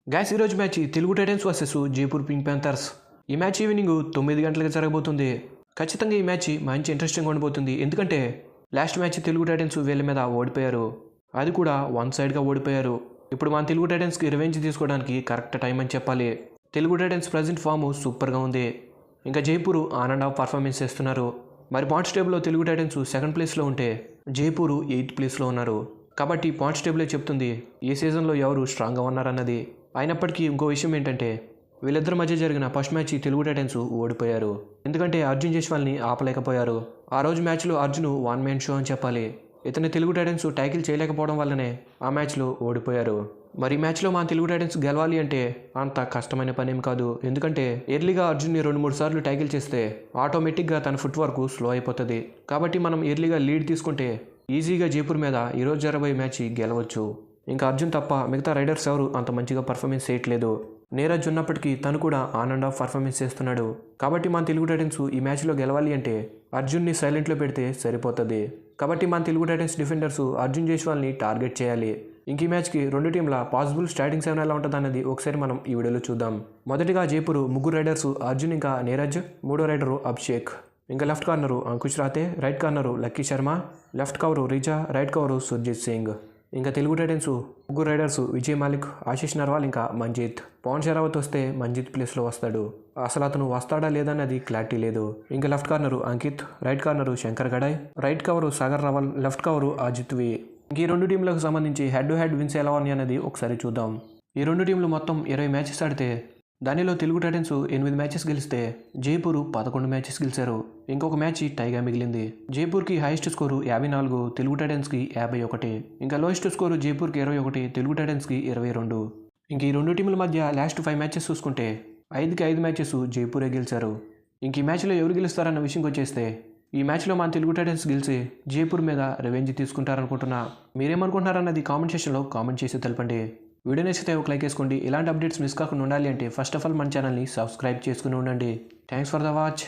Guys ఈరోజు match Telugu Titans versus Jaipur pink Panthers. ఈ match evening 9 గంటలకు జరగబోతుంది. ఖచ్చితంగా ఈ మ్యాచ్ మంచి ఇంట్రెస్టింగ్ ఉండబోతుంది. ఎందుకంటే లాస్ట్ మ్యాచ్ తెలుగు టైటన్స్ వీళ్ళ మీద ఓడిపోయారు, అది కూడా వన్ సైడ్గా ఓడిపోయారు. ఇప్పుడు మన తెలుగు టైటన్స్కి రివెంజ్ తీసుకోవడానికి కరెక్ట్ టైం అని చెప్పాలి. తెలుగు టైటన్స్ ప్రజెంట్ ఫామ్ సూపర్గా ఉంది. ఇంకా Jaipur on and of performance చేస్తున్నారు. మరి పాయింట్స్ టేబుల్లో తెలుగు టైటన్స్ సెకండ్ ప్లేస్లో ఉంటే జైపూర్ 8th ప్లేస్లో ఉన్నారు. కాబట్టి పాయింట్స్ టేబులే చెప్తుంది ఈ సీజన్లో ఎవరు స్ట్రాంగ్గా ఉన్నారన్నది. అయినప్పటికీ ఇంకో విషయం ఏంటంటే వీళ్ళిద్దరి మధ్య జరిగిన ఫస్ట్ మ్యాచ్ తెలుగు టైటన్స్ ఓడిపోయారు. ఎందుకంటే అర్జున్ జైస్వాల్ని ఆపలేకపోయారు. ఆ రోజు మ్యాచ్లో అర్జున్ వన్ మ్యాన్ షో అని చెప్పాలి. ఇతని తెలుగు టైటన్స్ ట్యాకిల్ చేయలేకపోవడం వల్లనే ఆ మ్యాచ్లో ఓడిపోయారు. మరి ఈ మ్యాచ్లో మన తెలుగు టైటన్స్ గెలవాలి అంటే అంత కష్టమైన పనేం కాదు. ఎందుకంటే ఎర్లీగా అర్జున్ని 2-3 సార్లు ట్యాకిల్ చేస్తే ఆటోమేటిక్గా తన ఫుట్ వర్క్ స్లో అయిపోతుంది. కాబట్టి మనం ఎర్లీగా లీడ్ తీసుకుంటే ఈజీగా జైపూర్ మీద ఈరోజు జరగబోయే మ్యాచ్ గెలవచ్చు. ఇంకా అర్జున్ తప్ప మిగతా రైడర్స్ ఎవరు అంత మంచిగా పర్ఫార్మెన్స్ చేయట్లేదు. నీరజ్ ఉన్నప్పటికీ తను కూడా ఆన్ అండ్ ఆఫ్ పర్ఫార్మెన్స్ చేస్తున్నాడు. కాబట్టి మన తెలుగు టైటన్స్ ఈ మ్యాచ్లో గెలవాలి అంటే అర్జున్ని సైలెంట్లో పెడితే సరిపోతుంది. కాబట్టి మన తెలుగు టైటన్స్ డిఫెండర్స్ అర్జున్ జైస్వాల్ని టార్గెట్ చేయాలి. ఇంక ఈ మ్యాచ్కి రెండు టీంల పాసిబుల్ స్టార్టింగ్ 7 ఎలా ఉంటుంది అన్నది ఒకసారి మనం ఈ వీడియోలో చూద్దాం. మొదటిగా జైపూర్ 3 రైడర్స్ అర్జున్ ఇంకా నీరజ్, 3వ రైడరు అభిషేక్, ఇంకా left corner Ankush Rathee, right corner Lucky Sharma, left cover Reza, right cover Surjeet Singh. ఇంకా తెలుగు టైటన్స్ 3 రైడర్స్ విజయ్ మాలిక్, ఆశీష్ నర్వాల్, ఇంకా మంజిత్. పవన్ షరావత్ వస్తే మంజిత్ ప్లేస్లో వస్తాడు. అసలు అతను వస్తాడా లేదన్నది క్లారిటీ లేదు. ఇంకా left corner Ankit, right corner Shankar Gadai, right cover Sagar Rawal, left cover Ajith V. ఇంక ఈ రెండు టీంలకు సంబంధించి హెడ్ టు హెడ్ విన్స్ ఎలా ఉన్నాయి అనేది ఒకసారి చూద్దాం. ఈ రెండు టీంలు మొత్తం 20 మ్యాచెస్ ఆడితే దానిలో తెలుగు టైటన్స్ 8 మ్యాచెస్ గెలిస్తే జైపూర్ 11 మ్యాచెస్ గెలిచారు. ఇంకొక మ్యాచ్ టైగా మిగిలింది. జైపూర్కి హైయెస్ట్ స్కోరు 54, తెలుగు టైటన్స్కి 51. ఇంకా లోయెస్ట్ స్కోరు జైపూర్కి 21, తెలుగు టైటన్స్కి 22. ఇంక ఈ రెండు టీంల మధ్య లాస్ట్ 5 మ్యాచెస్ చూసుకుంటే 5కి 5 మ్యాచెస్ జైపూరే గెలిచారు. ఇంక ఈ మ్యాచ్లో ఎవరు గెలుస్తారన్న విషయంకి వచ్చేస్తే ఈ మ్యాచ్లో మన తెలుగు టైటన్స్ గెలిచి జైపూర్ మీద రివెంజ్ తీసుకుంటారనుకుంటున్నా. మీరేమనుకుంటున్నారన్నది కామెంట్ సెక్షన్లో కామెంట్ చేసి తెలపండి. వీడియో నచ్చితే ఒక లైక్ వేసుకోండి. ఇలాంటి అప్డేట్స్ మిస్ కాకుండా ఉండాలి అంటే ఫస్ట్ ఆఫ్ ఆల్ మన ఛానల్ని సబ్స్క్రైబ్ చేసుకుని ఉండండి. Thanks for the watch.